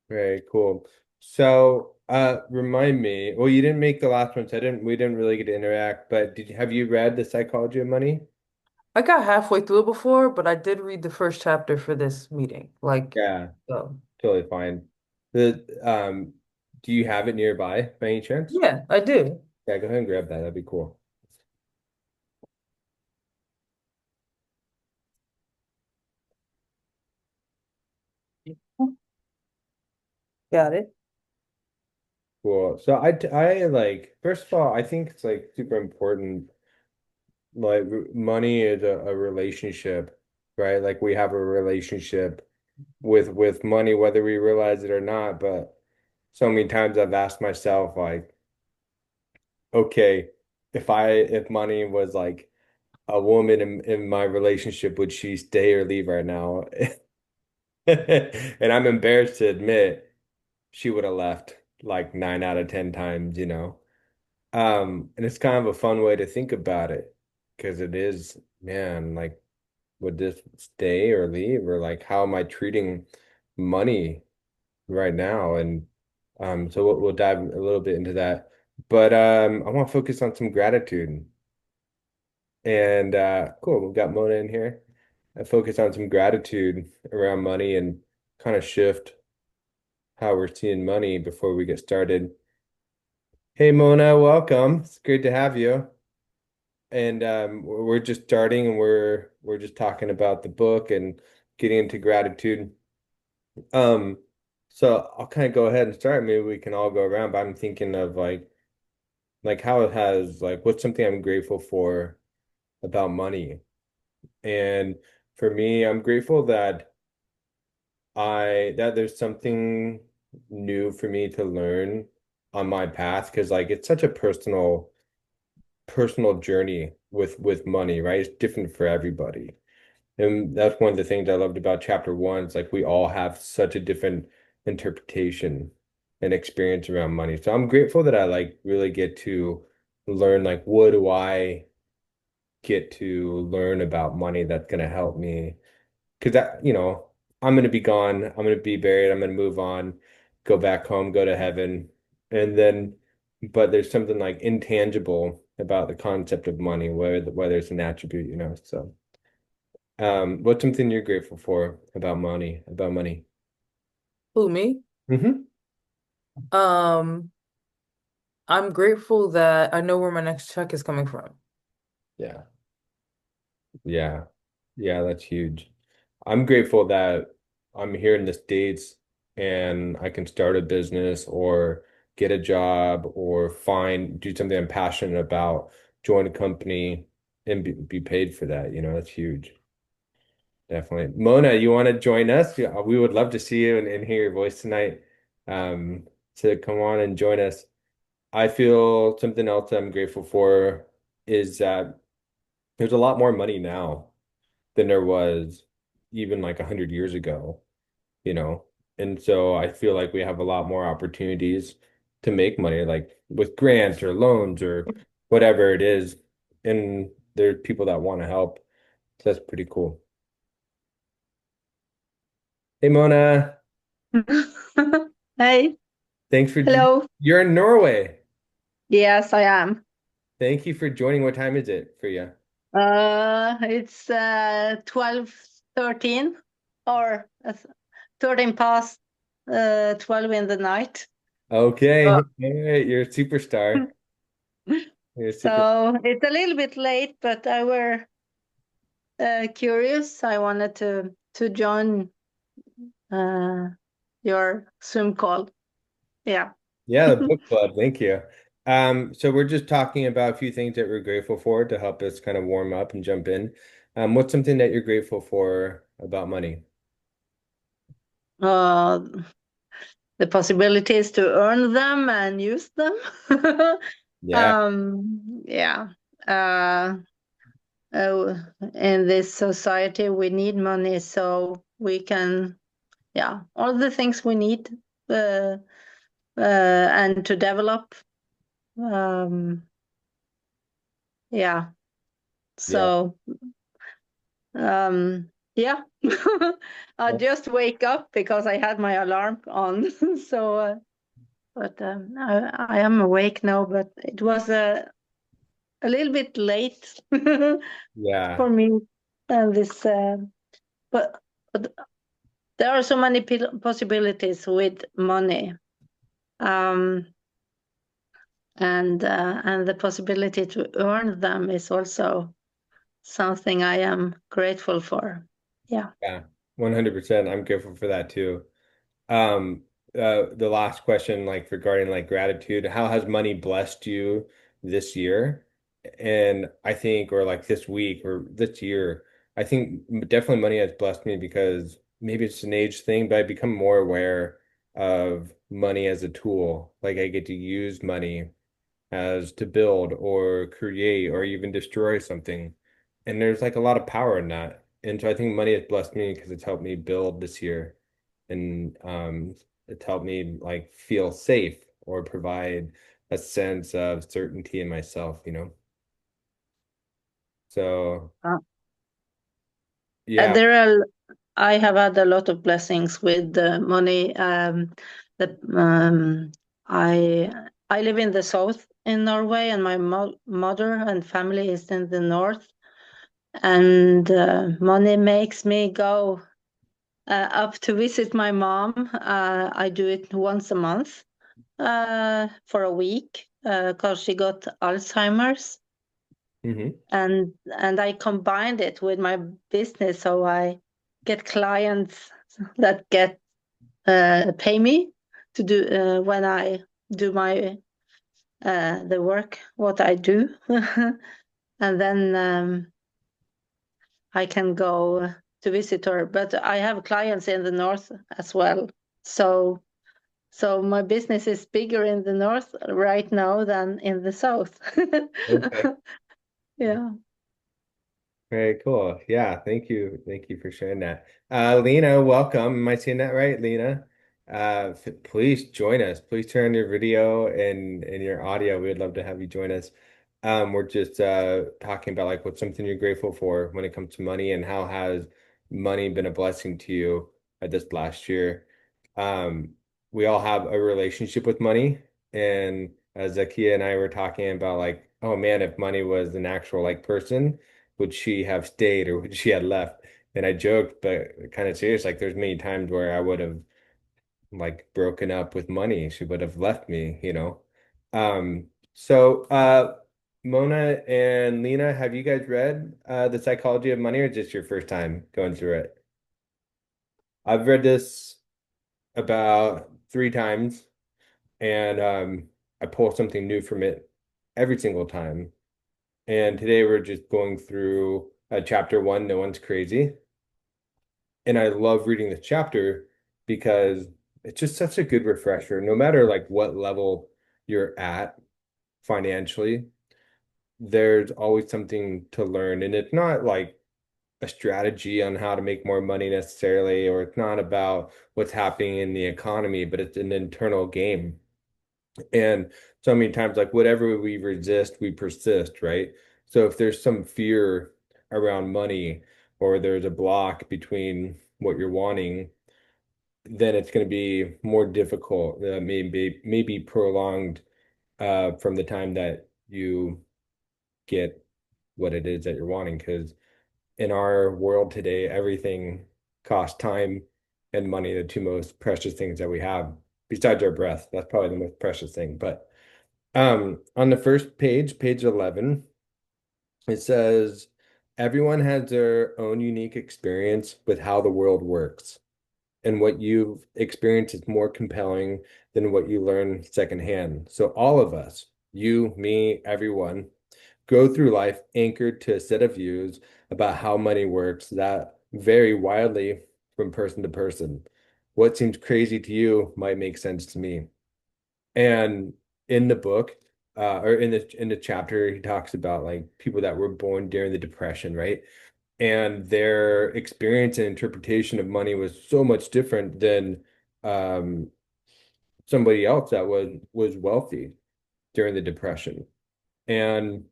Very cool. So, remind me. Well, you didn't make the last one, so we didn't really get to interact, but have you read The Psychology of Money? I got halfway through it before, but I did read the first chapter for this meeting. Yeah, So totally fine. Do you have it nearby by any chance? yeah, I do. Yeah, go ahead and grab that. That'd be cool. Got it. Cool. So I like, first of all, I think it's like super important. Like money is a relationship, right? Like we have a relationship with money, whether we realize it or not. But so many times I've asked myself, like, okay, if money was like a woman in my relationship, would she stay or leave right now? And I'm embarrassed to admit she would have left like 9 out of 10 times. And it's kind of a fun way to think about it because it is, man, like, would this stay or leave? Or like, how am I treating money right now? And so we'll dive a little bit into that. But I want to focus on some gratitude. And cool, we've got Mona in here. I focus on some gratitude around money and kind of shift how we're seeing money before we get started. Hey Mona, welcome. It's great to have you. And we're just starting and we're just talking about the book and getting into gratitude. Um, so I'll kind of go ahead and start. Maybe we can all go around, but I'm thinking of like how it has like what's something I'm grateful for about money. And for me, I'm grateful that there's something new for me to learn on my path because like it's such a personal journey with money, right? It's different for everybody. And that's one of the things I loved about chapter one. It's like we all have such a different interpretation and experience around money. So I'm grateful that I like really get to learn like what do I get to learn about money that's going to help me because I'm going to be gone. I'm going to be buried. I'm going to move on, go back home, go to heaven. And then, but there's something like intangible about the concept of money, whether it's an attribute. So. What's something you're grateful for about money? About money? Who, me? Hmm. Um, I'm grateful that I know where my next check is coming from. Yeah, yeah, yeah. That's huge. I'm grateful that I'm here in the States and I can start a business or get a job or do something I'm passionate about, join a company and be paid for that. That's huge. Definitely. Mona, you want to join us? Yeah, we would love to see you and hear your voice tonight. Um, to come on and join us. I feel something else I'm grateful for is that there's a lot more money now than there was even like 100 years ago, you know? And so I feel like we have a lot more opportunities to make money, like with grants or loans or whatever it is. And there's people that want to help. So that's pretty cool. Hey, Mona, Hey, thanks for, hello. you're in Norway. Yes, I am. Thank you for joining. What time is it for you? It's 12:13 or 13 past 12 in the night. Okay. Uh, Hey, you're a superstar. You're a super. So it's a little bit late, but I were curious. I wanted to join uh, your Zoom call. Yeah. Yeah, the book club. Thank you. So we're just talking about a few things that we're grateful for to help us kind of warm up and jump in. What's something that you're grateful for about money? Uh, the possibilities to earn them and use them. Yeah, Yeah. Uh, in this society, we need money so we can, yeah, all the things we need and to develop. Um, yeah. yeah, So, um, Yeah. I just wake up because I had my alarm on. So, but I am awake now, but it was a little bit late Yeah, for me. And this, but, but there are so many possibilities with money. Um, and the possibility to earn them is also something I am grateful for. Yeah. yeah, 100%. I'm grateful for that too. Um, the last question, like regarding like gratitude, how has money blessed you this year? And I think, or like this week or this year, I think definitely money has blessed me because maybe it's an age thing, but I become more aware of money as a tool. Like I get to use money as to build or create or even destroy something. And there's like a lot of power in that. And so I think money has blessed me because it's helped me build this year. And it's helped me like feel safe or provide a sense of certainty in myself, you know? So Uh, yeah. there are I have had a lot of blessings with money. The I live in the south in Norway, and my mother and family is in the north. And money makes me go up to visit my mom. I do it once a month for a week because she got Alzheimer's, Hmm. and I combined it with my business, so I get clients that get pay me to do when I do my the work what I do, and then I can go to visit her. But I have clients in the north as well, so my business is bigger in the north right now than in the south. Okay. Yeah. Very cool. Yeah, thank you. Thank you for sharing that. Lena, welcome. Am I saying that right, Lena? Please join us. Please turn on your video and your audio. We'd love to have you join us. We're just talking about like what's something you're grateful for when it comes to money and how has money been a blessing to you this last year. Um, we all have a relationship with money, and Zakia and I were talking about like, oh man, if money was an actual like person would she have stayed or would she have left? And I joked, but kind of serious, like there's many times where I would have like broken up with money. She would have left me, you know. So Mona and Lena, have you guys read The Psychology of Money or just your first time going through it? I've read this about 3 times and I pull something new from it every single time. And today we're just going through chapter 1, No One's Crazy. And I love reading this chapter because it's just such a good refresher. No matter like what level you're at financially, there's always something to learn. And it's not like a strategy on how to make more money necessarily, or it's not about what's happening in the economy, but it's an internal game. And so many times, like whatever we resist, we persist, right? So if there's some fear around money or there's a block between what you're wanting, then it's going to be more difficult, maybe prolonged from the time that you get what it is that you're wanting. Because in our world today, everything costs time and money, the two most precious things that we have, besides our breath. That's probably the most precious thing. But on the first page, page 11, it says, everyone has their own unique experience with how the world works, and what you've experienced is more compelling than what you learn secondhand. So all of us, you, me, everyone, go through life anchored to a set of views about how money works that vary wildly from person to person. What seems crazy to you might make sense to me. And in the book, or in the chapter, he talks about like people that were born during the Depression, right? And their experience and interpretation of money was so much different than um, somebody else that was wealthy during the Depression. And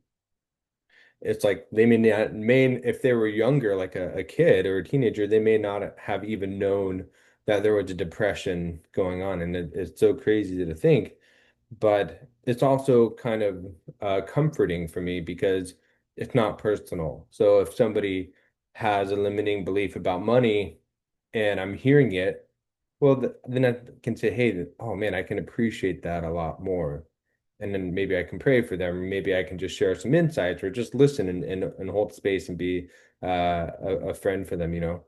it's like they may if they were younger, like a kid or a teenager, they may not have even known that there was a depression going on. And it's so crazy to think. But it's also kind of comforting for me because it's not personal. So if somebody has a limiting belief about money and I'm hearing it, well, then I can say, hey, oh man, I can appreciate that a lot more. And then maybe I can pray for them. Maybe I can just share some insights or just listen and hold space and be a friend for them, you know.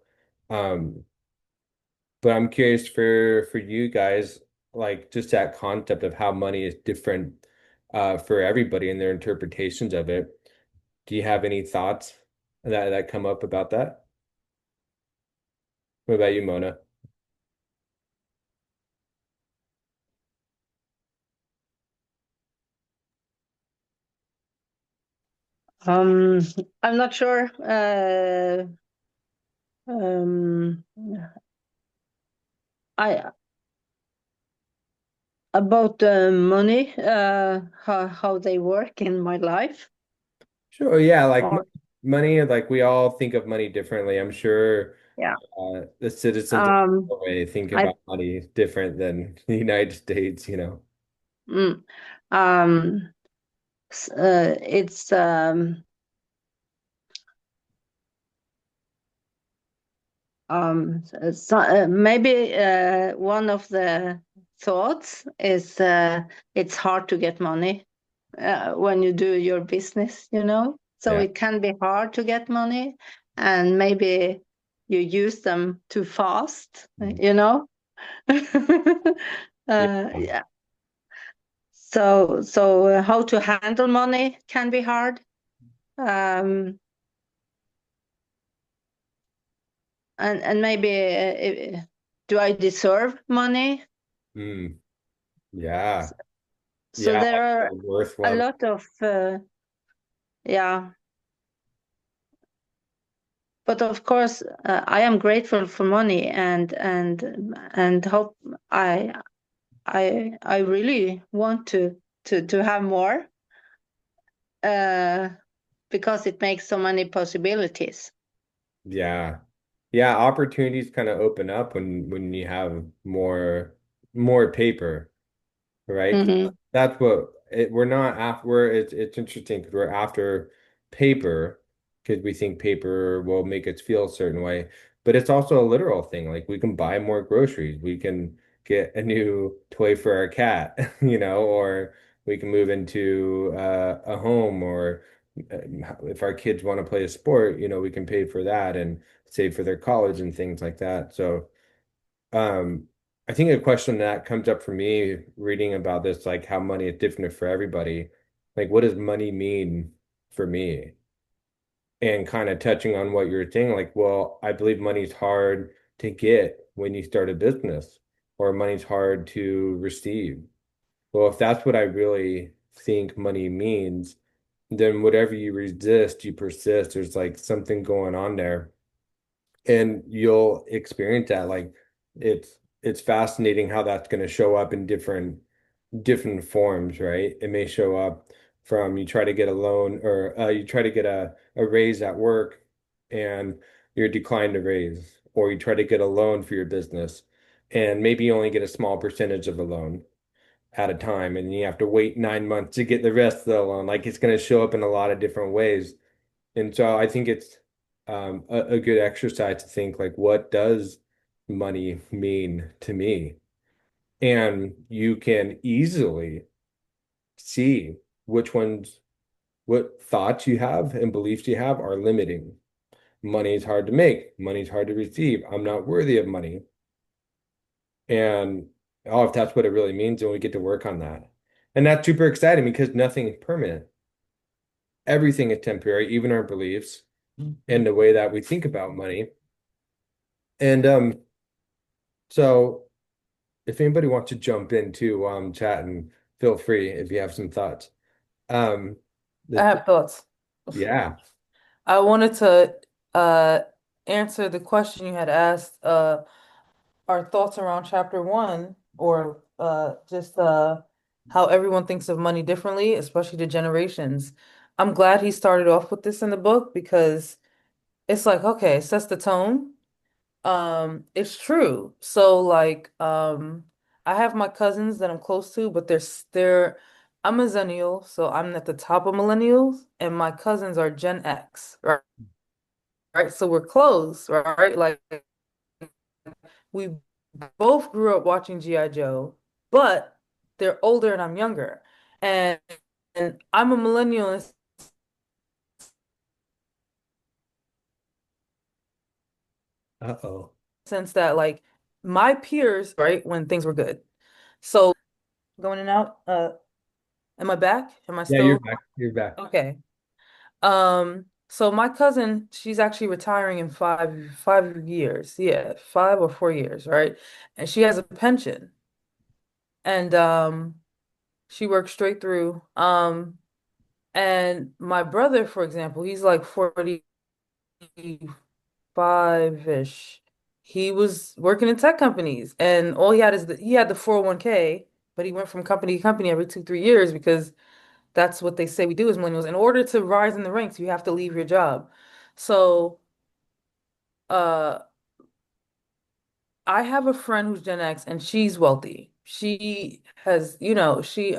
But I'm curious for you guys, like just that concept of how money is different for everybody and their interpretations of it. Do you have any thoughts that come up about that? What about you, Mona? Um, I'm not sure. Um, I about money, how they work in my life, Sure, yeah, like or money, like we all think of money differently. I'm sure yeah. the citizens of Um, Norway think I about money different than the United States, you know. mm, um, it's so, maybe one of the thoughts is it's hard to get money when you do your business, you know. So Yeah. it can be hard to get money, and maybe you use them too fast, Mhm. you know. Yeah. Yeah. So how to handle money can be hard. Um, and maybe do I deserve money? Mm, yeah. So Yeah, there like the are worth a level. lot of yeah. But of course, I am grateful for money, and hope I really want to have more, uh, because it makes so many possibilities. Yeah. Yeah, opportunities kind of open up when you have more paper, right? Hmm. That's what we're not after. It's interesting because we're after paper because we think paper will make us feel a certain way, but it's also a literal thing. Like we can buy more groceries, we can get a new toy for our cat, you know, or we can move into a home, or if our kids want to play a sport, you know, we can pay for that and save for their college and things like that. So. Um, I think a question that comes up for me reading about this, like how money is different for everybody, like what does money mean for me? And kind of touching on what you're saying, like, well, I believe money's hard to get when you start a business, or money's hard to receive. Well, if that's what I really think money means, then whatever you resist, you persist. There's like something going on there and you'll experience that like it's fascinating how that's going to show up in different forms, right? It may show up from you try to get a loan or you try to get a raise at work and you're declined a raise, or you try to get a loan for your business and maybe you only get a small percentage of the loan at a time and you have to wait 9 months to get the rest of the loan. Like it's going to show up in a lot of different ways. And so I think it's a good exercise to think like, what does money mean to me? And you can easily see which ones, what thoughts you have and beliefs you have are limiting. Money is hard to make. Money is hard to receive. I'm not worthy of money. And oh, if that's what it really means, then we get to work on that. And that's super exciting because nothing is permanent. Everything is temporary, even our beliefs and the way that we think about money. And so if anybody wants to jump into chatting, feel free if you have some thoughts. Um, I the have thoughts. yeah, I wanted to uh answer the question you had asked, our thoughts around chapter one, or just how everyone thinks of money differently, especially the generations. I'm glad he started off with this in the book because it's like, okay, it sets the tone. It's true. So like, I have my cousins that I'm close to, but I'm a Zennial, so I'm at the top of millennials, and my cousins are Gen X, right? Right. So we're close, right? Like we both grew up watching G.I. Joe, but they're older and I'm younger. And and I'm a millennial in the Uh-oh. sense that like my peers, right, when things were good. So going in and out, am I back? Am I Yeah, you're still back. You're back. okay? So my cousin, she's actually retiring in 5 years. Yeah, 5 or 4 years, right? And she has a pension. And she works straight through. And my brother, for example, he's like 45-ish. He was working in tech companies and all he had is he had the 401k, but he went from company to company every 2, 3 years because that's what they say we do as millennials. In order to rise in the ranks, you have to leave your job. So, uh, I have a friend who's Gen X and she's wealthy. She has, she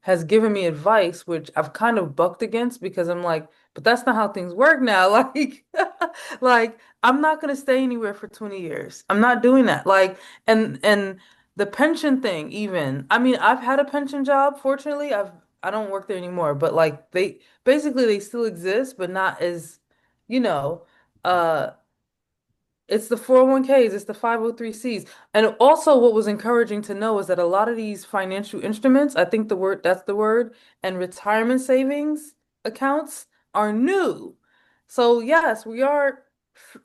has given me advice which I've kind of bucked against because I'm like, but that's not how things work now. Like I'm not gonna stay anywhere for 20 years. I'm not doing that. Like and the pension thing even. I mean, I've had a pension job. Fortunately, I don't work there anymore, but like they still exist, but not as, you know, uh it's the 401ks, it's the 503(c)s. And also what was encouraging to know is that a lot of these financial instruments, I think that's the word, and retirement savings accounts are new. So yes, we are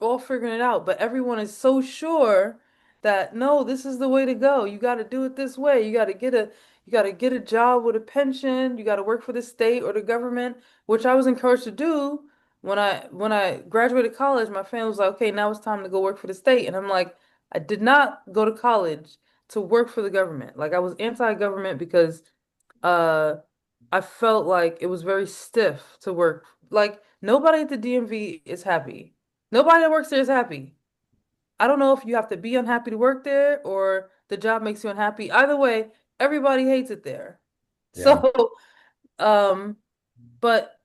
all figuring it out, but everyone is so sure that no, this is the way to go. You got to do it this way. You got to get a job with a pension. You got to work for the state or the government, which I was encouraged to do when I graduated college. My family was like, okay, now it's time to go work for the state. And I'm like, I did not go to college to work for the government. Like I was anti-government because uh I felt like it was very stiff to work. Like nobody at the DMV is happy. Nobody that works there is happy. I don't know if you have to be unhappy to work there or the job makes you unhappy. Either way, everybody hates it there. Yeah. So, um, but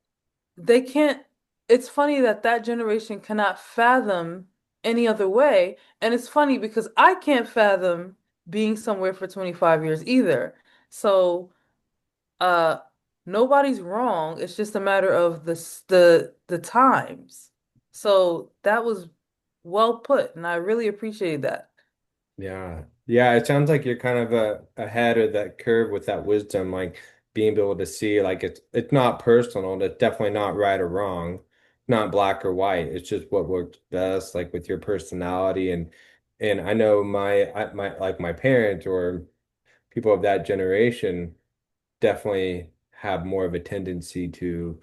they can't, it's funny that that generation cannot fathom any other way. And it's funny because I can't fathom being somewhere for 25 years either. So, uh, nobody's wrong. It's just a matter of the times. So that was well put, and I really appreciated that. Yeah. Yeah, it sounds like you're kind of ahead of that curve with that wisdom, like being able to see like it's not personal, it's definitely not right or wrong, not black or white. It's just what works best, like with your personality and I know my like my parents or people of that generation definitely have more of a tendency to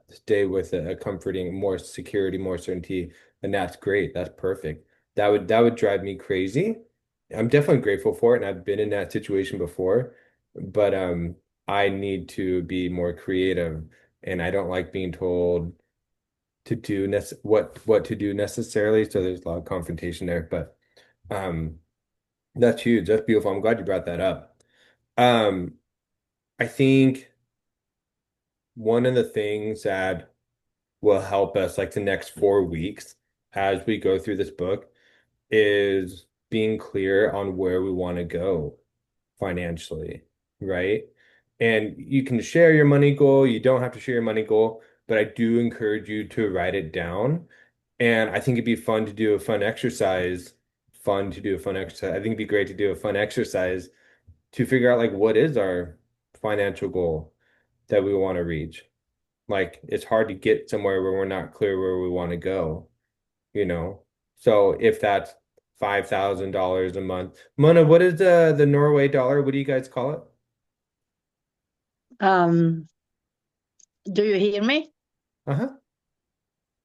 stay with a comforting, more security, more certainty, and that's great. That's perfect. That would drive me crazy. I'm definitely grateful for it, and I've been in that situation before, but I need to be more creative, and I don't like being told to do what to do necessarily. So there's a lot of confrontation there, but um, that's huge. That's beautiful. I'm glad you brought that up. Um, I think one of the things that will help us like the next 4 weeks as we go through this book is being clear on where we want to go financially, right? And you can share your money goal. You don't have to share your money goal, but I do encourage you to write it down. And I think it'd be fun to do a fun exercise. Fun to do a fun exercise. I think it'd be great to do a fun exercise to figure out like what is our financial goal that we want to reach. Like it's hard to get somewhere where we're not clear where we want to go, you know? So if that's $5,000 a month, Mona, what is the Norway dollar? What do you guys call it? Um, do you hear me? Uh-huh.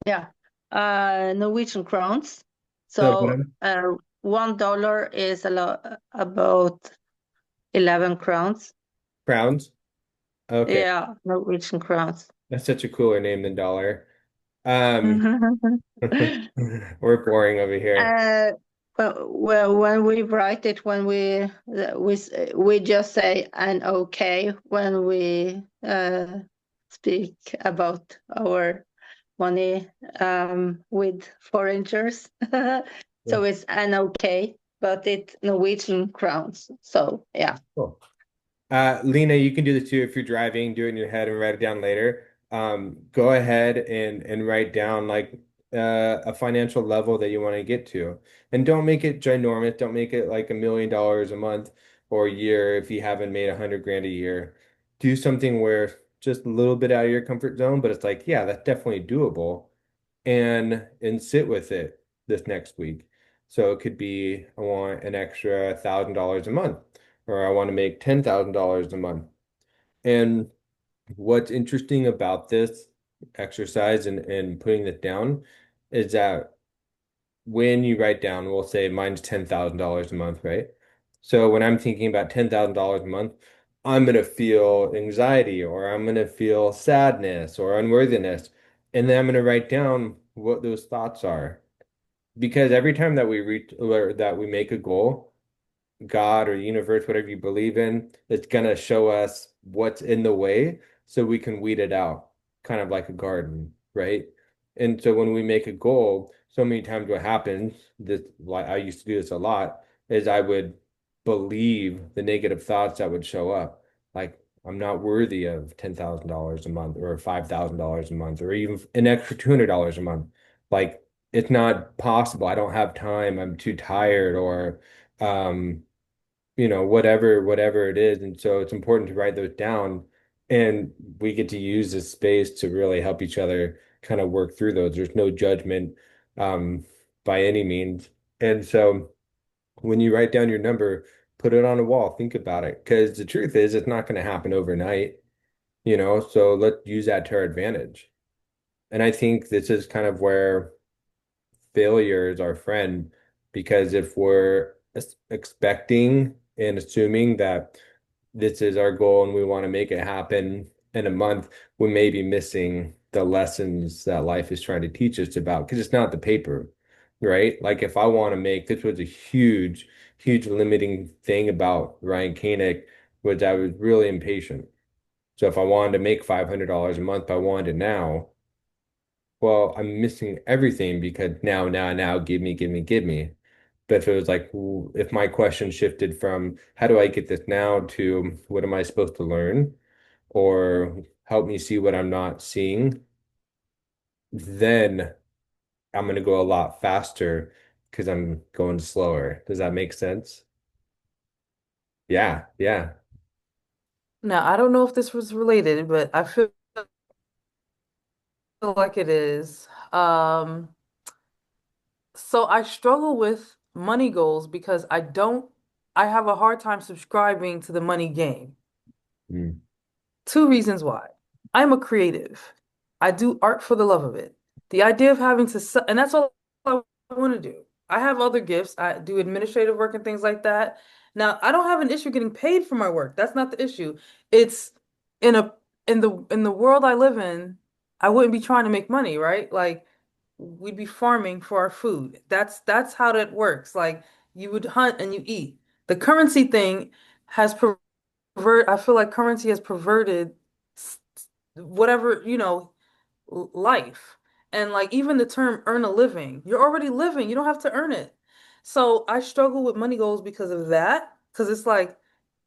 Yeah. Norwegian crowns. The So $1 is about 11 crowns. crowns. Okay. Yeah, Norwegian crowns. That's such a cooler name than dollar. Um, we're boring over here. Uh, well, when we write it, when we just say an okay when we speak about our money with foreigners. Yeah. So it's an okay, but it's Norwegian crowns. So yeah. Cool. Lena, you can do this too if you're driving, do it in your head and write it down later. Go ahead and write down like a financial level that you want to get to. And don't make it ginormous. Don't make it like $1 million a month or a year if you haven't made 100 grand a year. Do something where just a little bit out of your comfort zone, but it's like, yeah, that's definitely doable. And sit with it this next week. So it could be I want an extra $1,000 a month, or I want to make $10,000 a month. And what's interesting about this exercise and putting this down is that when you write down, we'll say mine's $10,000 a month, right? So when I'm thinking about $10,000 a month, I'm going to feel anxiety or I'm going to feel sadness or unworthiness. And then I'm going to write down what those thoughts are. Because every time that we reach or that we make a goal, God or universe, whatever you believe in, it's gonna show us what's in the way so we can weed it out, kind of like a garden, right? And so when we make a goal, so many times what happens, this like I used to do this a lot, is I would believe the negative thoughts that would show up. Like I'm not worthy of $10,000 a month or $5,000 a month or even an extra $200 a month. Like it's not possible. I don't have time. I'm too tired or um whatever it is. And so it's important to write those down. And we get to use this space to really help each other kind of work through those. There's no judgment um, by any means. And so when you write down your number, put it on a wall, think about it. Because the truth is, it's not going to happen overnight. So let's use that to our advantage. And I think this is kind of where failure is our friend because if we're expecting and assuming that this is our goal and we want to make it happen in a month, we may be missing the lessons that life is trying to teach us about because it's not the paper, right? Like if I want to make this was a huge limiting thing about Ryan Koenig, was I was really impatient. So if I wanted to make $500 a month, I wanted it now. Well, I'm missing everything because now, give me. But if it was like, if my question shifted from how do I get this now to what am I supposed to learn or help me see what I'm not seeing, then I'm going to go a lot faster because I'm going slower. Does that make sense? Yeah, yeah. Now, I don't know if this was related, but I feel like it is. So I struggle with money goals because I have a hard time subscribing to the money game. Mm, Two reasons why. I'm a creative. I do art for the love of it. The idea of having to, and that's all I want to do. I have other gifts. I do administrative work and things like that. Now, I don't have an issue getting paid for my work. That's not the issue. It's in a in the world I live in, I wouldn't be trying to make money, right? Like we'd be farming for our food. That's how that works. Like you would hunt and you eat. The currency thing has I feel like currency has perverted whatever, life. And like even the term earn a living, you're already living, you don't have to earn it. So I struggle with money goals because of that, because it's like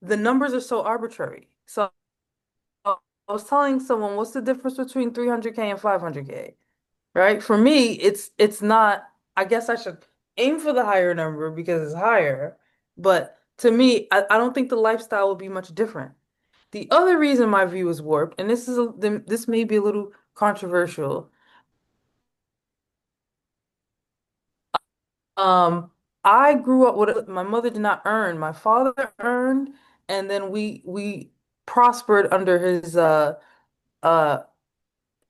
the numbers are so arbitrary. So I was telling someone, what's the difference between 300K and 500K? Right? For me, it's not, I guess I should aim for the higher number because it's higher. But to me, I don't think the lifestyle would be much different. The other reason my view is warped, and this may be a little controversial. Um, I grew up with my mother did not earn. My father earned, and then we prospered under his uh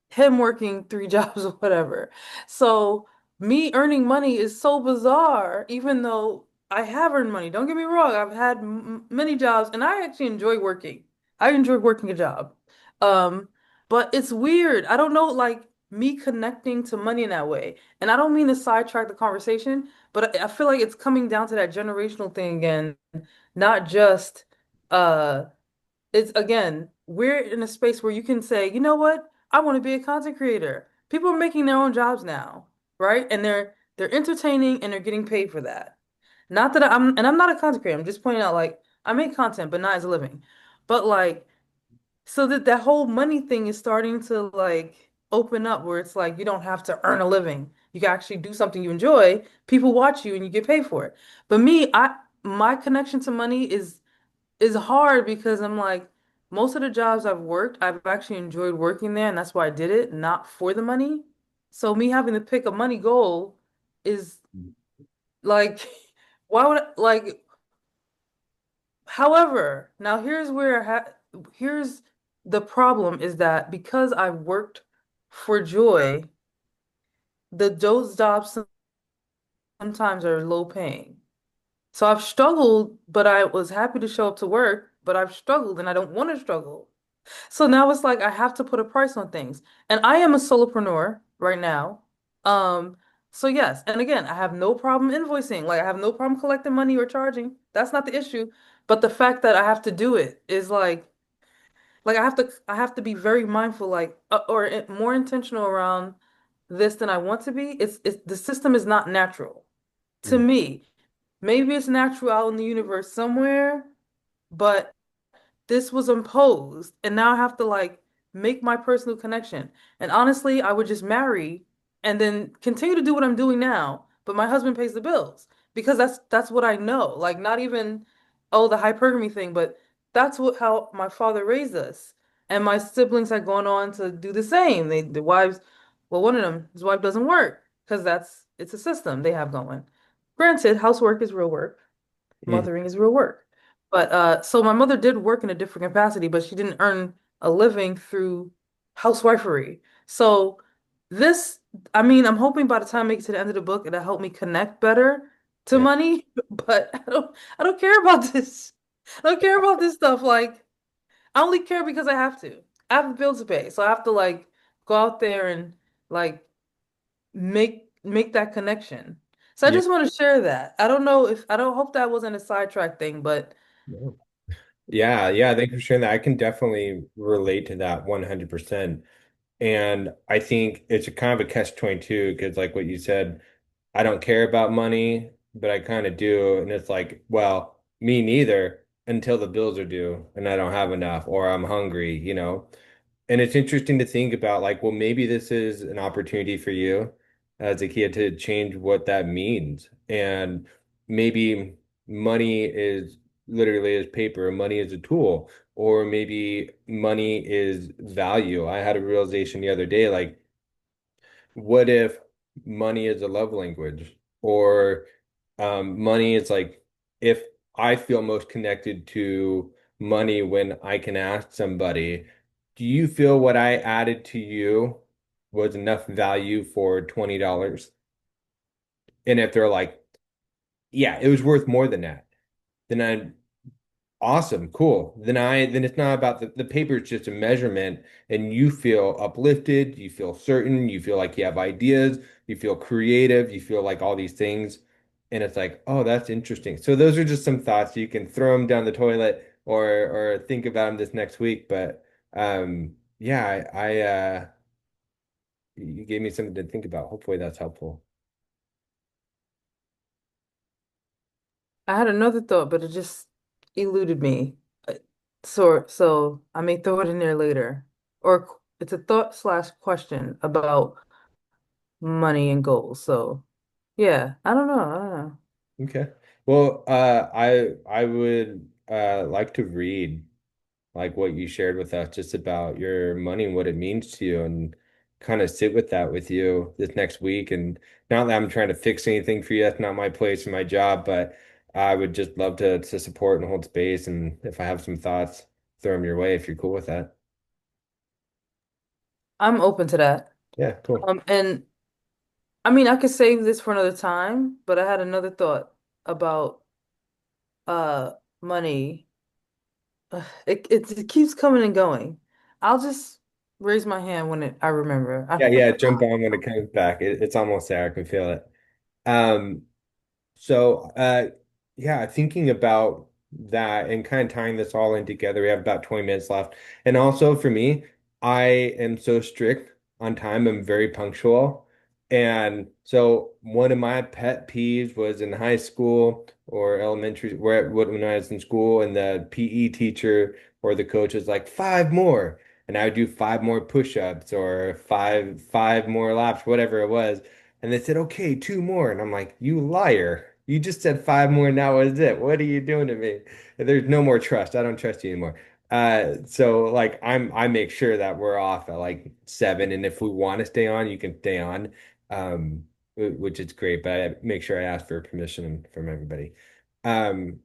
him working three jobs or whatever. So me earning money is so bizarre, even though I have earned money. Don't get me wrong, I've had m many jobs, and I actually enjoy working. I enjoy working a job. Um, but it's weird. I don't know, like me connecting to money in that way. And I don't mean to sidetrack the conversation, but I feel like it's coming down to that generational thing again, not just uh it's again, we're in a space where you can say, you know what? I want to be a content creator. People are making their own jobs now, right? And they're entertaining and they're getting paid for that. Not that I'm not a content creator. I'm just pointing out like I make content, but not as a living. But like so that whole money thing is starting to like open up where it's like you don't have to earn a living. You can actually do something you enjoy. People watch you and you get paid for it. But me, I my connection to money is hard because I'm like most of the jobs I've worked, I've actually enjoyed working there and that's why I did it, not for the money. So me having to pick a money goal is like why would like however, now here's the problem is that because I've worked for joy, those jobs sometimes are low paying. So I've struggled, but I was happy to show up to work, but I've struggled and I don't want to struggle. So now it's like I have to put a price on things. And I am a solopreneur right now. Um, so yes, and again, I have no problem invoicing. Like I have no problem collecting money or charging. That's not the issue. But the fact that I have to do it is like I have to be very mindful like more intentional around this than I want to be. It's the system is not natural to Mm. me. Maybe it's natural out in the universe somewhere, but this was imposed and now I have to like make my personal connection. And honestly, I would just marry and then continue to do what I'm doing now, but my husband pays the bills because that's what I know. Like not even oh the hypergamy thing, but that's what how my father raised us. And my siblings had gone on to do the same. The wives, well, one of them, his wife doesn't work because it's a system they have going. Granted, housework is real work. Mm. Mothering is real work. But so my mother did work in a different capacity, but she didn't earn a living through housewifery. So this, I mean, I'm hoping by the time I make it to the end of the book, it'll help me connect better to Yeah. money. But I don't care about this. I don't care about this stuff. Like I only care because I have to. I have bills to pay, so I have to like go out there and like make that connection. So I Yeah. just want to share that. I don't know if I don't hope that wasn't a sidetrack thing, but No. Yeah, yeah, thank you for sharing that. I can definitely relate to that 100%. And I think it's a kind of a catch-22 because like what you said, I don't care about money, but I kind of do. And it's like, well, me neither until the bills are due and I don't have enough or I'm hungry, you know? And it's interesting to think about like, well, maybe this is an opportunity for you as a kid to change what that means. And maybe money is literally as paper, money is a tool, or maybe money is value. I had a realization the other day, like, what if money is a love language? Or money is like if I feel most connected to money when I can ask somebody, do you feel what I added to you was enough value for $20? And if they're like, yeah, it was worth more than that, then I awesome, cool. Then it's not about the paper, it's just a measurement and you feel uplifted, you feel certain, you feel like you have ideas, you feel creative, you feel like all these things. And it's like, oh, that's interesting. So those are just some thoughts. You can throw them down the toilet or think about them this next week. But yeah, you gave me something to think about. Hopefully that's helpful. I had another thought, but it just eluded me. Uh, So I may throw it in there later. It's a thought slash question about money and goals. So yeah, I don't know. I don't know. Okay. Well, I would like to read like what you shared with us just about your money and what it means to you and kind of sit with that with you this next week. And not that I'm trying to fix anything for you, that's not my place and my job, but I would just love to support and hold space. And if I have some thoughts, throw them your way if you're cool with that. I'm open to that. Yeah, cool. And I mean, I could save this for another time, but I had another thought about uh money. It keeps coming and going. I'll just raise my hand when I remember. I Yeah, don't yeah, jump on when it comes back. It's almost there. I can feel it. Um, So, yeah, thinking about that and kind of tying this all in together, we have about 20 minutes left. And also for me, I am so strict on time. I'm very punctual. And so one of my pet peeves was in high school or elementary, when I was in school, and the PE teacher or the coach was like, five more. And I would do five more push-ups or five more laps, whatever it was. And they said, okay, two more. And I'm like, you liar. You just said five more and that was it. What are you doing to me? There's no more trust. I don't trust you anymore. So like I make sure that we're off at like seven. And if we want to stay on, you can stay on. Which is great, but I make sure I ask for permission from everybody. Um,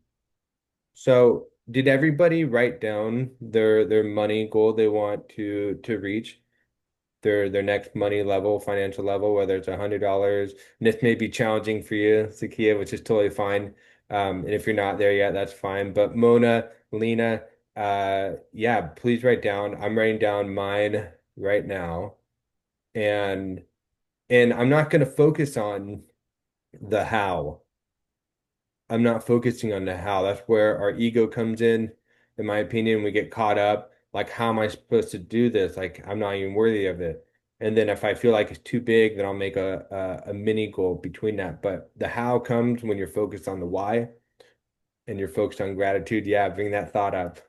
so did everybody write down their money goal they want to reach? Their next money level, financial level, whether it's $100. And this may be challenging for you, Zakia, which is totally fine. And if you're not there yet, that's fine. But Mona, Lena, yeah, please write down. I'm writing down mine right now. And I'm not going to focus on the how. I'm not focusing on the how. That's where our ego comes in my opinion. We get caught up. Like, how am I supposed to do this? Like, I'm not even worthy of it. And then if I feel like it's too big, then I'll make a mini goal between that. But the how comes when you're focused on the why and you're focused on gratitude. Yeah, bring that thought up.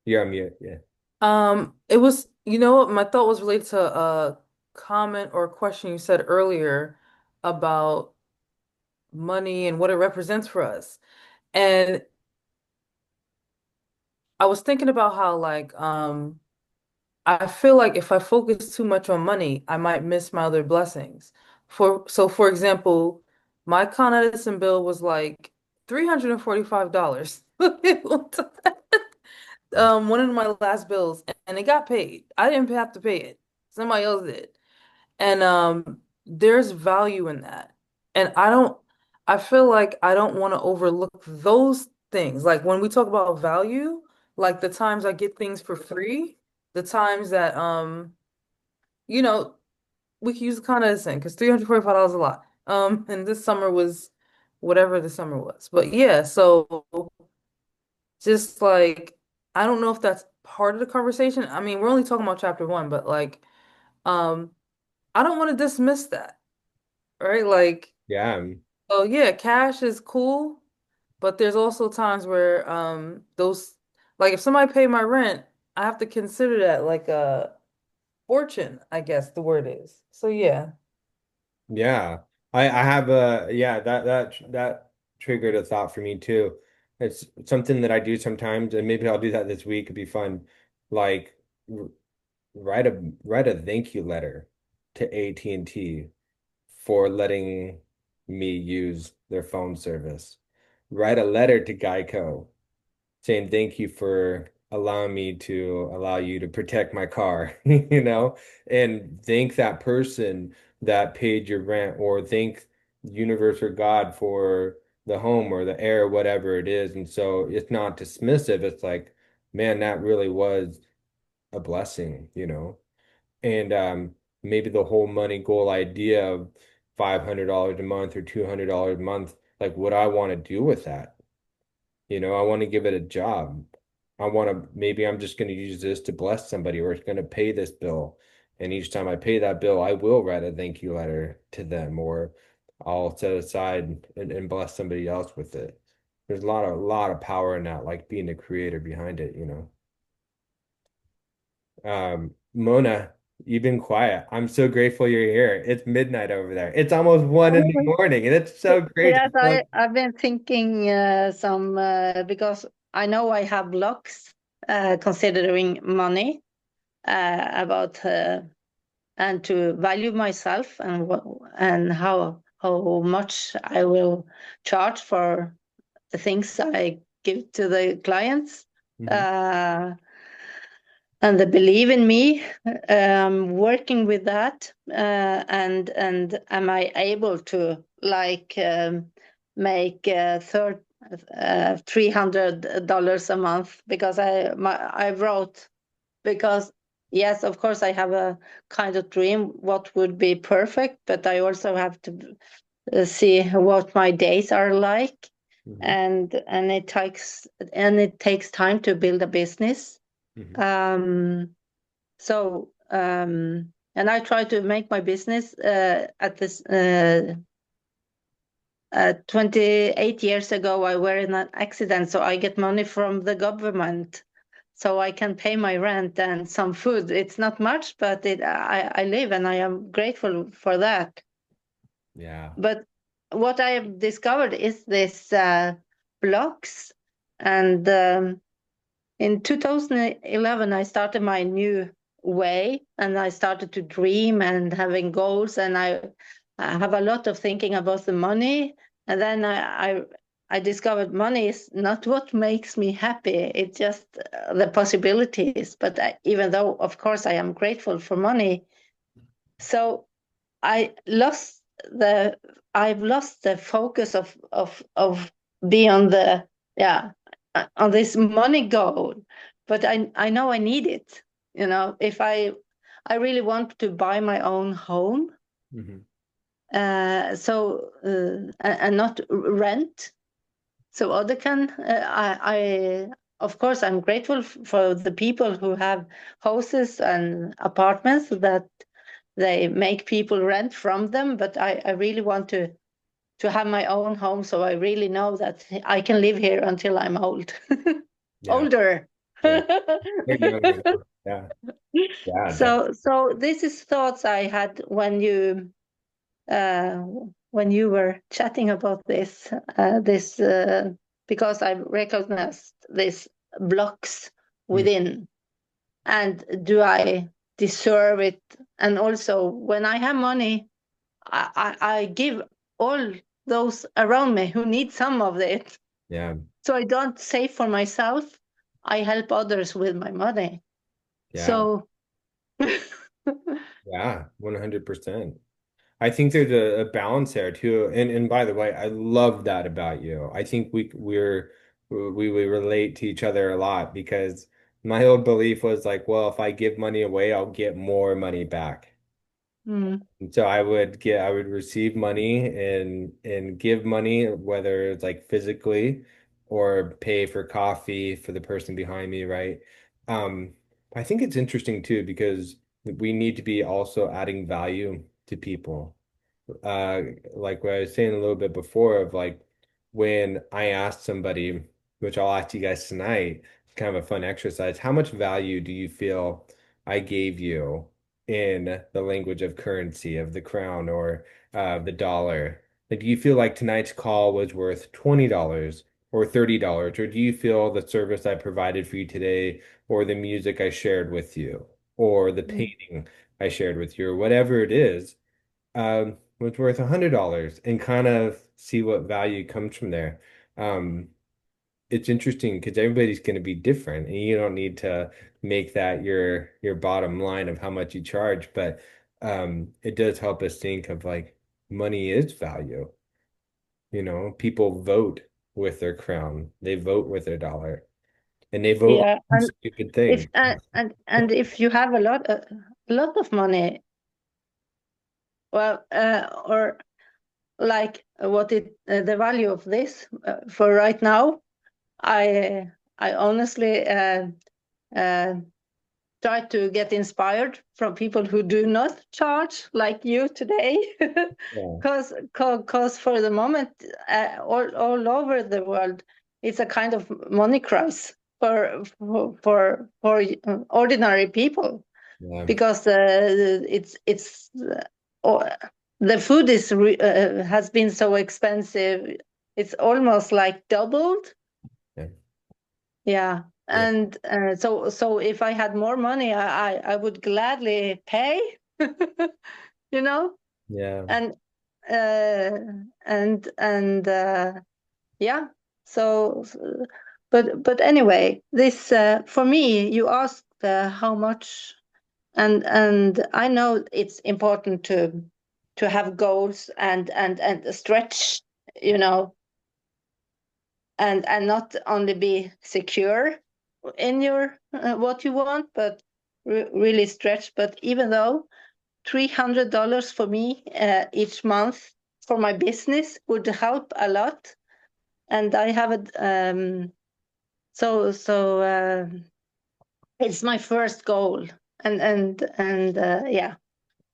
You're on mute. Yeah. It was, you know what, my thought was related to a comment or question you said earlier about money and what it represents for us. And I was thinking about how like I feel like if I focus too much on money, I might miss my other blessings. For example, my Con Edison bill was like $345. One of my last bills, and it got paid. I didn't have to pay it. Somebody else did. And there's value in that. And I feel like I don't want to overlook those things. Like when we talk about value, like the times I get things for free, the times that you know, we can use the Con Edison because $345 is a lot. And this summer was whatever the summer was. But yeah, so just like I don't know if that's part of the conversation. I mean, we're only talking about chapter one, but like um I don't want to dismiss that, right? Like, Yeah. oh yeah, cash is cool, but there's also times where those like if somebody pay my rent, I have to consider that like a fortune, I guess the word is. So yeah. Yeah. I have yeah, that triggered a thought for me too. It's something that I do sometimes, and maybe I'll do that this week. It'd be fun. Like, write a thank you letter to AT&T for letting me use their phone service. Write a letter to Geico saying thank you for allowing me to allow you to protect my car, and thank that person that paid your rent, or thank the universe or God for the home or the air, whatever it is. And so it's not dismissive. It's like, man, that really was a blessing. And maybe the whole money goal idea of $500 a month or $200 a month, like what I want to do with that. I want to give it a job. I want to, maybe I'm just going to use this to bless somebody, or it's going to pay this bill. And each time I pay that bill, I will write a thank you letter to them, or I'll set aside and bless somebody else with it. There's a lot of power in that, like being the creator behind it. Mona, you've been quiet. I'm so grateful you're here. It's midnight over there. It's almost 1 in the morning, and it's so great. Yes, I've been thinking some because I know I have blocks considering money about and to value myself and and how much I will charge for the things I give to the clients. Mhm. Uh, and they believe in me, working with that, and am I able to like make $300 a month because I wrote because yes, of course, I have a kind of dream what would be perfect, but I also have to see what my days are like, Hmm. and it takes time to build a business. Hmm. Um, and I try to make my business at this. 28 years ago, I were in an accident, so I get money from the government, so I can pay my rent and some food. It's not much, but I live, and I am grateful for that. Yeah. But what I have discovered is this blocks, and in 2011, I started my new way, and I started to dream and having goals, and I have a lot of thinking about the money. And then I discovered money is not what makes me happy. It's just the possibilities. But even though, of course, I am grateful for money, so I lost the I've lost the focus of being on the yeah on this money goal, but I know I need it. If I really want to buy my own home, Hmm. and not rent, so other can. I of course I'm grateful for the people who have houses and apartments that they make people rent from them, but I really want to have my own home, so I really know that I can live here until I'm old. Yeah. Older. Yeah. You're younger though. Yeah. Yeah, So this is thoughts I had uh, when you were chatting about this because I recognized these blocks definitely. within, and do I deserve it? And also, when I have money, I give all those around me who need some of it. Yeah. So I don't save for myself. I help others with my money. Yeah. So, Yeah. 100%. I think there's a balance there too. And by the way, I love that about you. I think we relate to each other a lot because my old belief was like, well, if I give money away, I'll get more money back. mm, And so I would receive money and give money, whether it's like physically or pay for coffee for the person behind me, right? Um, I think it's interesting too because we need to be also adding value to people. uh like what I was saying a little bit before of like when I asked somebody, which I'll ask you guys tonight, it's kind of a fun exercise. How much value do you feel I gave you in the language of currency, of the crown or the dollar? Like, do you feel like tonight's call was worth $20 or $30? Or do you feel the service I provided for you today, or the music I shared with you, or the mm. painting I shared with you, or whatever it is, was worth $100, and kind of see what value comes from there. Um, it's interesting because everybody's going to be different, and you don't need to make that your bottom line of how much you charge, but it does help us think of like money is value. People vote with their crown, they vote with their dollar, and they vote Yeah, on and stupid if things. and if you have a lot of money, well, or like what the value of this for right now, I honestly uh, try to get inspired from people who do not charge like you today, Yeah, because for the moment, all over the world, it's a kind of money crisis for ordinary people, yeah, because it's oh, the food has been so expensive. It's almost like doubled. yeah, Yeah. yeah, And so if I had more money, I would gladly pay, you know, yeah, and uh, and yeah. So, but anyway, this for me, you asked how much, and I know it's important to have goals and stretch, you know, and not only be secure in your what you want, but really stretched. But even though $300 for me each month for my business would help a lot, and I have it. It's my first goal, and yeah.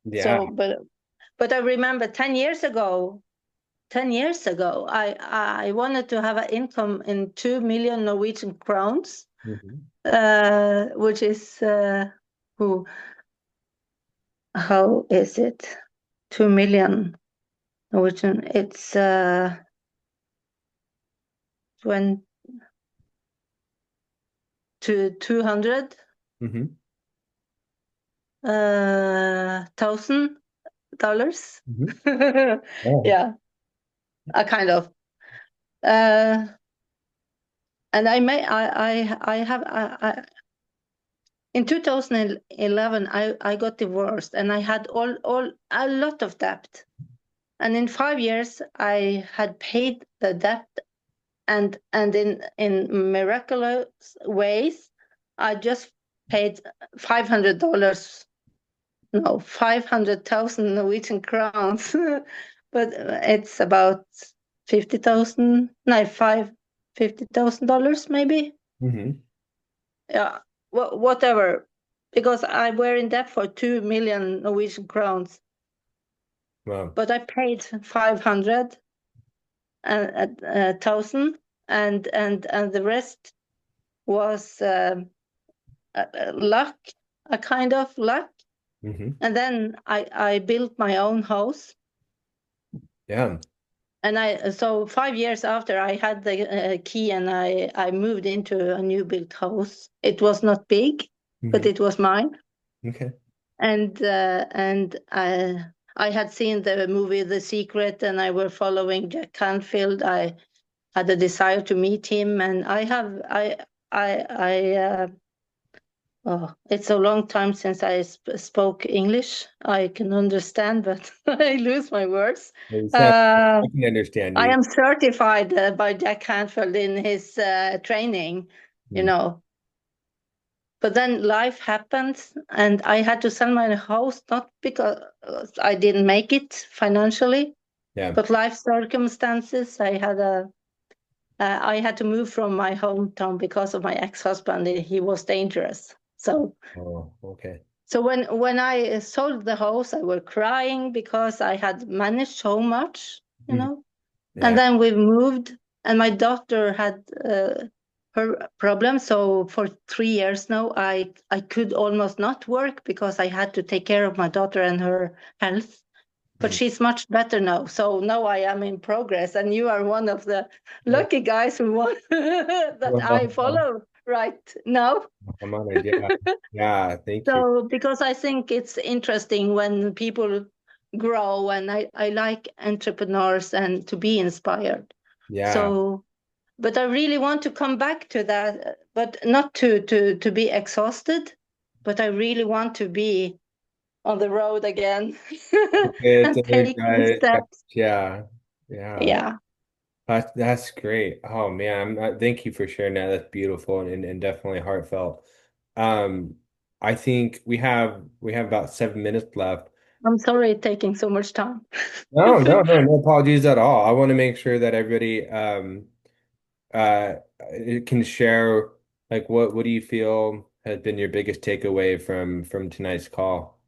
Yeah. So, but I remember 10 years ago. 10 years ago, I wanted to have an income in 2 million Norwegian crowns, Hmm. which is who how is it? 2 million Norwegian. It's 20 to 200 Hmm. $1,000. Hmm. Oh. Yeah, a kind of. Uh, and I may I have in 2011 I got divorced and I had all a lot of debt. And in 5 years I had paid the debt, and in miraculous ways I just paid $500, no, 500,000 Norwegian crowns. But it's about 50,000, no, $50,000 maybe. Hmm. Yeah, whatever, because I were in debt for 2 million Norwegian crowns, Wow. but I paid 500,000, and the rest was luck, a kind of luck. Hmm. And then I built my own house, Yeah. and so 5 years after I had the key, and I moved into a new built house. It was not big, but Hmm. it was mine. Okay. And I had seen the movie The Secret, and I were following Jack Canfield. I had a desire to meet him, and I oh, it's a long time since I spoke English. I can understand, but I lose my words. You sound, Uh, I can understand I you. am certified by Jack Canfield in his training, you Mm. know. But then life happened, and I had to sell my house, not because I didn't make it financially, Yeah. but life circumstances. I had to move from my hometown because of my ex-husband. He was dangerous. Oh, okay. So when I sold the house, I was crying because I had managed so much, you Mhm. know. And Yeah. then we moved, and my daughter had her problem. So for 3 years now, I could almost not work because I had to take care of my daughter and her health. But Mm. she's much better now. So now I am in progress, and you are one of the Oh, lucky guys who want that I well, follow right now. I'm honored. Yeah. Yeah. Thank you. So, because I think it's interesting when people grow, and I like entrepreneurs and to be inspired. Yeah. So, but I really want to come back to that, but not to be exhausted, but I really want to be on the road again It's and a big take the steps. yeah. Yeah. Yeah. That's great. Oh man, thank you for sharing that. That's beautiful and definitely heartfelt. Um, I think we have about 7 minutes left. I'm sorry it's taking so much time. No, no, no, no apologies at all. I want to make sure that everybody uh can share like what do you feel has been your biggest takeaway from tonight's call?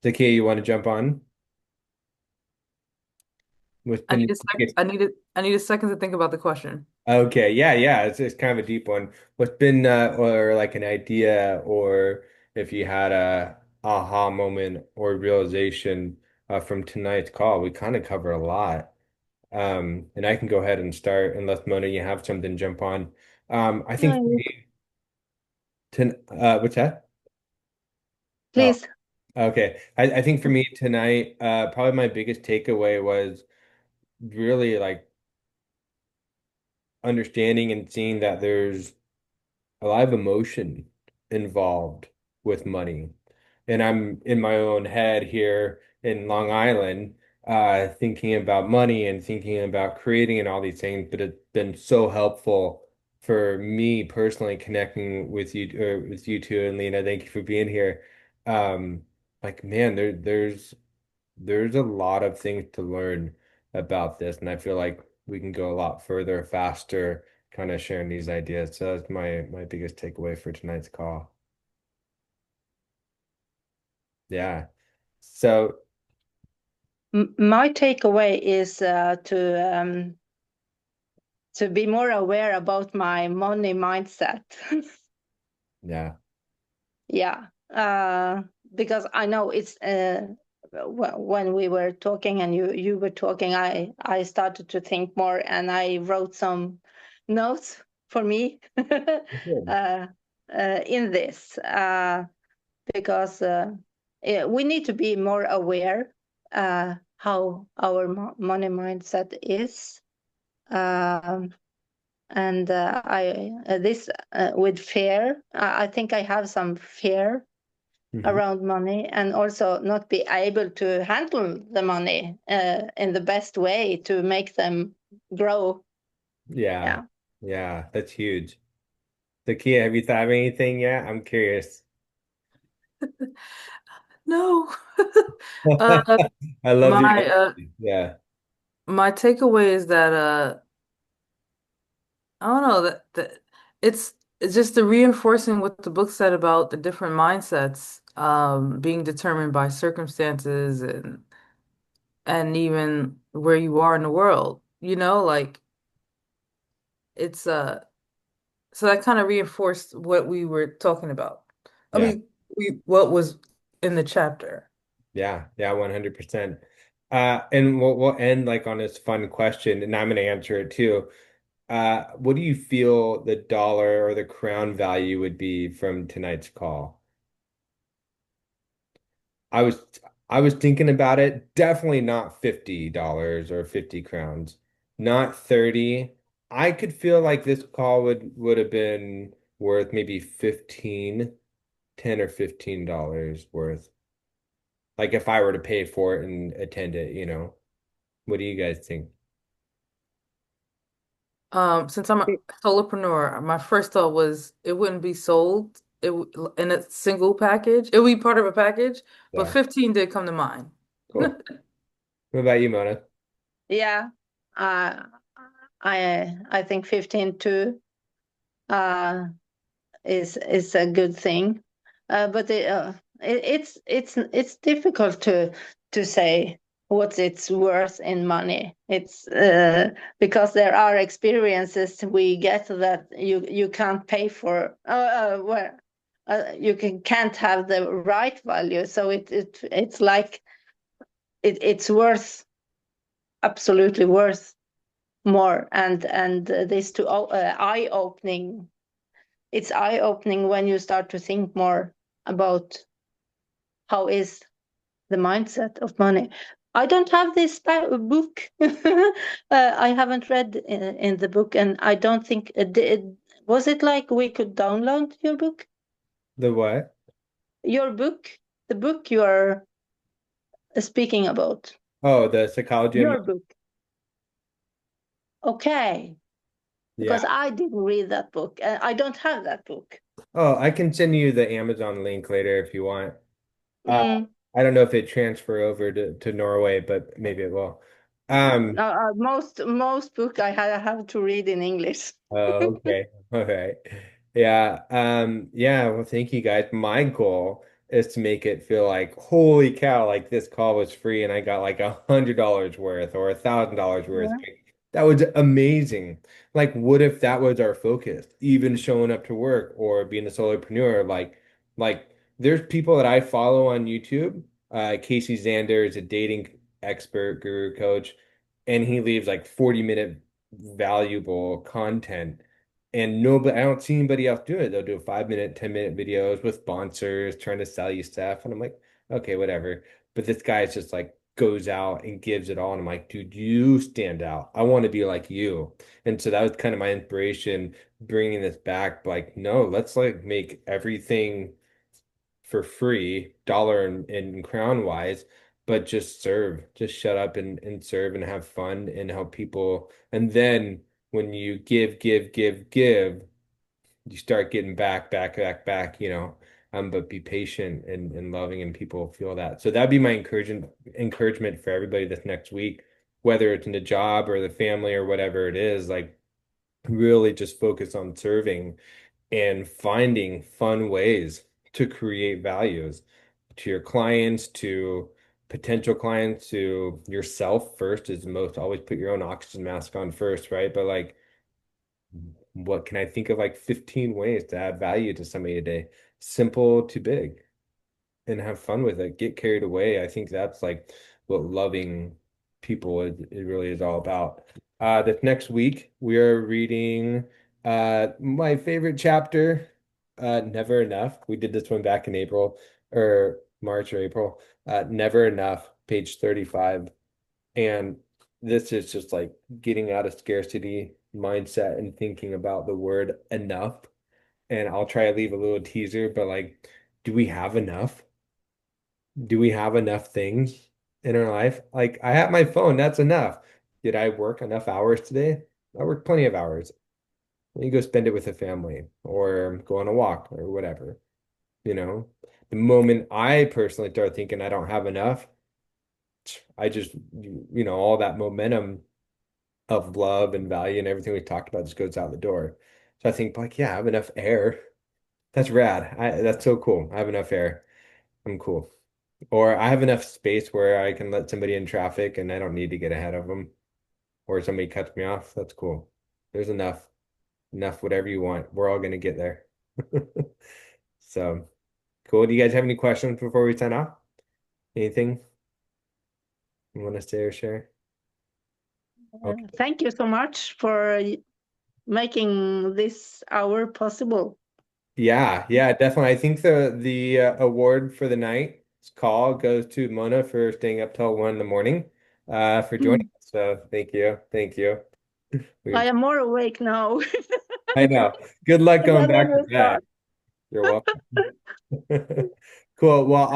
Zakiya, you want to jump on? What's I been need your a sec. biggest I need a second to think about the question. Okay, yeah, yeah, it's kind of a deep one. What's been or like an idea or if you had a aha moment or realization from tonight's call, we kind of cover a lot. And I can go ahead and start unless Mona, you have something to jump on. I think for No, me, what's that? Oh, please. okay. I think for me tonight, probably my biggest takeaway was really like understanding and seeing that there's a lot of emotion involved with money. And I'm in my own head here in Long Island, thinking about money and thinking about creating and all these things, but it's been so helpful for me personally connecting with you two and Lena. Thank you for being here. Um, like man, there's a lot of things to learn about this, and I feel like we can go a lot further, faster, kind of sharing these ideas. So that's my biggest takeaway for tonight's call. Yeah. So My takeaway is to be more aware about my money mindset. yeah, Yeah, because I know it's when we were talking and you were talking, I started to think more, and I wrote some notes for me good. uh, in this because we need to be more aware how our money mindset is. Um, and I this with fear, I think I have some fear Mhm. around money, and also not be able to handle the money in the best way to make them grow. Yeah, Yeah. yeah, that's huge. So Kia, have you thought of anything yet? I'm curious. No. Uh, I love your my honesty. Yeah, my takeaway is that I don't know that it's just the reinforcing what the book said about the different mindsets being determined by circumstances and even where you are in the world. You know, like it's so that kind of reinforced what we were talking about. I yeah, mean, we what was in the chapter. yeah, yeah, 100%. And we'll end like on this fun question, and I'm gonna answer it too. What do you feel the dollar or the crown value would be from tonight's call? I was I was thinking about it. Definitely not $50 or 50 crowns. Not 30. I could feel like this call would have been worth maybe 15, 10 or $15 worth. Like if I were to pay for it and attend it, you know. What do you guys think? Since I'm a solopreneur, my first thought was it wouldn't be sold in a single package. It would be part of a package, but Yeah, 15 did come to mind. cool. What about you, Mona? Yeah. uh, I think 15 too uh, is a good thing, but it's difficult to say what it's worth in money. It's because there are experiences we get that you can't pay for, where can't have the right value. So it's like it's worth, absolutely worth more, and this to eye opening. It's eye opening when you start to think more about how is the mindset of money. I don't have this book. I haven't read in the book, and I don't think was it like we could download your book. The what? Your book, the book you are speaking about. Oh, the psychology of Your money. book. Okay, Yeah. because I didn't read that book. I don't have that book. Oh, I can send you the Amazon link later if you want. Uh, Mm. I don't know if it transfer over to Norway, but maybe it will. No, Um, most book I have to read in English. oh, okay. Okay. Yeah. Yeah, well, thank you guys. My goal is to make it feel like, holy cow, like this call was free and I got like $100 worth or $1,000 worth. Yeah. That was amazing. Like, what if that was our focus? Even showing up to work or being a solopreneur, like there's people that I follow on YouTube. Casey Zander is a dating expert guru coach, and he leaves like 40-minute valuable content. And nobody, I don't see anybody else do it. They'll do 5-minute, 10-minute videos with sponsors trying to sell you stuff. And I'm like, okay, whatever. But this guy's just like goes out and gives it all. And I'm like, dude, you stand out. I want to be like you. And so that was kind of my inspiration bringing this back. Like, no, let's like make everything for free, dollar and crown wise, but just serve, just shut up and serve and have fun and help people. And then when you give, give, give, give, you start getting back, back, back, back, but be patient and loving, and people feel that. So that'd be my encouragement for everybody this next week, whether it's in the job or the family or whatever it is, like really just focus on serving and finding fun ways to create values to your clients, to potential clients, to yourself first is most. Always put your own oxygen mask on first, right? But like, what can I think of like 15 ways to add value to somebody today? Simple to big, and have fun with it. Get carried away. I think that's like what loving people it really is all about. This next week we are reading my favorite chapter, Never Enough. We did this one back in April or March or April. Never Enough, page 35. And this is just like getting out of scarcity mindset and thinking about the word enough. And I'll try to leave a little teaser, but like, do we have enough? Do we have enough things in our life? Like, I have my phone, that's enough. Did I work enough hours today? I worked plenty of hours. You go spend it with a family or go on a walk or whatever, you know? The moment I personally start thinking I don't have enough, I just, all that momentum of love and value and everything we talked about just goes out the door. So I think like, yeah, I have enough air. That's rad. That's so cool. I have enough air. I'm cool. Or I have enough space where I can let somebody in traffic and I don't need to get ahead of them. Or somebody cuts me off. That's cool. There's enough, whatever you want. We're all gonna get there. So cool. Do you guys have any questions before we sign off? Anything you want to say or share? Okay. Thank you so much for making this hour possible. Yeah, definitely. I think the award for the night's call goes to Mona for staying up till 1 in the morning, for joining us. So thank you. I We, am more awake now I know. Good luck going than when back to we bed. start. You're welcome. Cool. Well,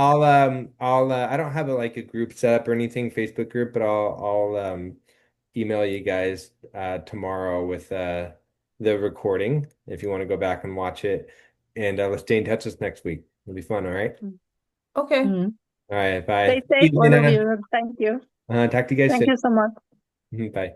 I'll I don't have a group set up or anything, Facebook group, but I'll email you guys tomorrow with the recording if you want to go back and watch it. And let's stay in touch this next week. It'll be fun, all right? Okay. Mm. All right, bye. Stay safe, See you, all of Lena. you. Thank you. Talk to you guys Thank soon. you so much. Bye.